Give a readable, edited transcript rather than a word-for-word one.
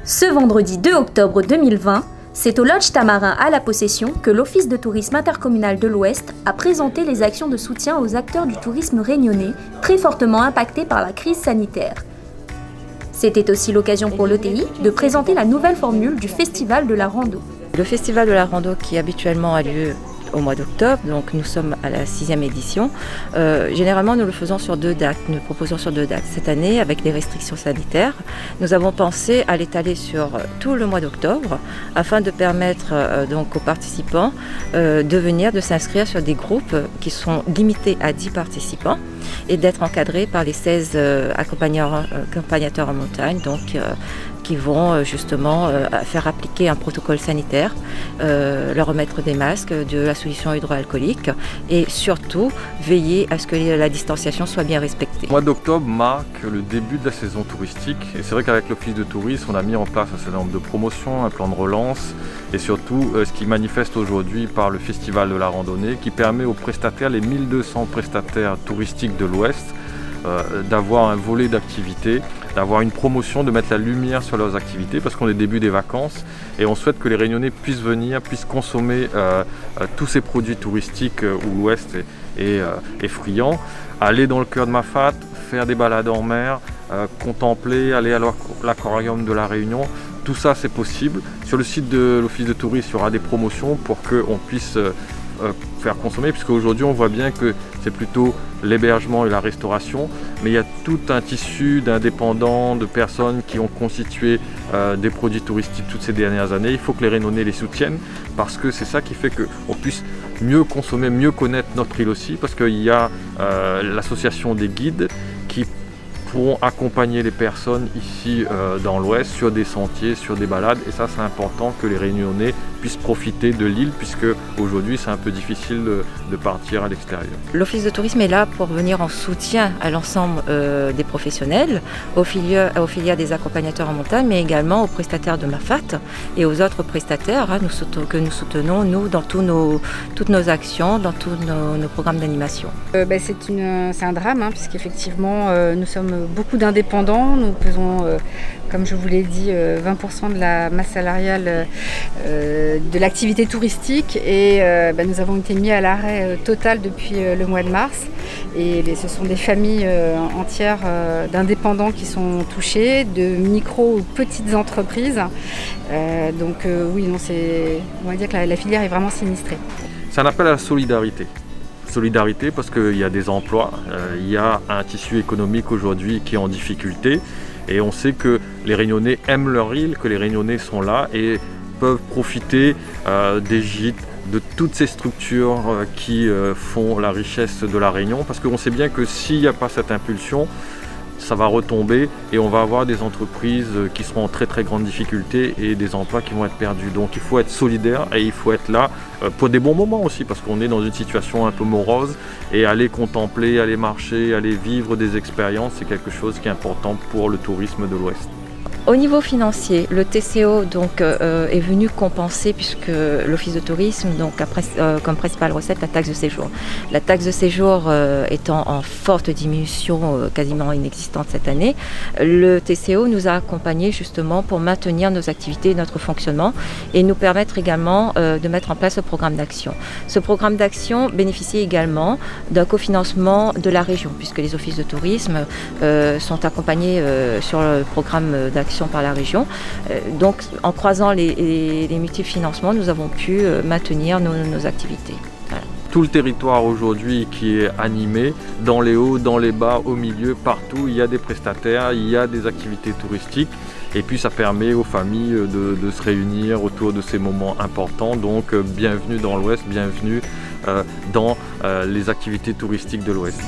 Ce vendredi 2 octobre 2020, c'est au Lodge Tamarin à la Possession que l'Office de tourisme intercommunal de l'Ouest a présenté les actions de soutien aux acteurs du tourisme réunionnais très fortement impactés par la crise sanitaire. C'était aussi l'occasion pour l'ETI de présenter la nouvelle formule du Festival de la Rando. Le Festival de la Rando qui habituellement a lieu au mois d'octobre, donc nous sommes à la 6e édition. Généralement, nous le faisons sur 2 dates, nous le proposons sur 2 dates. Cette année, avec les restrictions sanitaires, nous avons pensé à l'étaler sur tout le mois d'octobre afin de permettre donc aux participants de s'inscrire sur des groupes qui sont limités à 10 participants et d'être encadrés par les 16 accompagnateurs en montagne, donc qui vont justement faire appliquer un protocole sanitaire, leur remettre des masques, de la solution hydroalcoolique et surtout veiller à ce que la distanciation soit bien respectée. Le mois d'octobre marque le début de la saison touristique et c'est vrai qu'avec l'Office de tourisme, on a mis en place un certain nombre de promotions, un plan de relance et surtout ce qui manifeste aujourd'hui par le Festival de la Randonnée qui permet aux prestataires, les 1200 prestataires touristiques de l'Ouest, d'avoir un volet d'activité, d'avoir une promotion, de mettre la lumière sur leurs activités parce qu'on est début des vacances et on souhaite que les Réunionnais puissent venir, puissent consommer tous ces produits touristiques où l'Ouest est friand, aller dans le cœur de Mafate, faire des balades en mer, contempler, aller à l'aquarium de la Réunion. Tout ça c'est possible. Sur le site de l'Office de tourisme, il y aura des promotions pour qu'on puisse faire consommer, puisque aujourd'hui on voit bien que c'est plutôt l'hébergement et la restauration, mais il y a tout un tissu d'indépendants, de personnes qui ont constitué des produits touristiques toutes ces dernières années. Il faut que les Réunionnais les soutiennent parce que c'est ça qui fait qu'on puisse mieux consommer, mieux connaître notre île aussi, parce qu'il y a l'association des guides qui pourront accompagner les personnes ici dans l'Ouest sur des sentiers, sur des balades, et ça c'est important que les Réunionnais puissent profiter de l'île puisque aujourd'hui c'est un peu difficile de partir à l'extérieur. L'Office de tourisme est là pour venir en soutien à l'ensemble des professionnels, aux filières des accompagnateurs en montagne, mais également aux prestataires de Mafate et aux autres prestataires que nous soutenons nous dans toutes nos actions, dans tous nos programmes d'animation. C'est un drame puisqu'effectivement nous sommes beaucoup d'indépendants, nous pesons, comme je vous l'ai dit, 20% de la masse salariale de l'activité touristique et nous avons été mis à l'arrêt total depuis le mois de mars et ce sont des familles entières d'indépendants qui sont touchées, de micro ou petites entreprises. On va dire que la filière est vraiment sinistrée. C'est un appel à la solidarité. Solidarité parce qu'il y a des emplois, il y a un tissu économique aujourd'hui qui est en difficulté et on sait que les Réunionnais aiment leur île, que les Réunionnais sont là et peuvent profiter des gîtes, de toutes ces structures qui font la richesse de la Réunion parce qu'on sait bien que s'il n'y a pas cette impulsion, ça va retomber et on va avoir des entreprises qui seront en très très grande difficulté et des emplois qui vont être perdus. Donc il faut être solidaire et il faut être là pour des bons moments aussi parce qu'on est dans une situation un peu morose et aller contempler, aller marcher, aller vivre des expériences, c'est quelque chose qui est important pour le tourisme de l'Ouest. Au niveau financier, le TCO est venu compenser puisque l'Office de tourisme a comme principale recette la taxe de séjour. La taxe de séjour étant en forte diminution, quasiment inexistante cette année, le TCO nous a accompagnés justement pour maintenir nos activités et notre fonctionnement et nous permettre également de mettre en place ce programme d'action. Ce programme d'action bénéficie également d'un cofinancement de la région puisque les offices de tourisme sont accompagnés sur le programme d'action par la région. Donc en croisant les multiples financements, nous avons pu maintenir nos activités. Voilà. Tout le territoire aujourd'hui qui est animé, dans les hauts, dans les bas, au milieu, partout, il y a des prestataires, il y a des activités touristiques et puis ça permet aux familles de se réunir autour de ces moments importants. Donc bienvenue dans l'Ouest, bienvenue dans les activités touristiques de l'Ouest.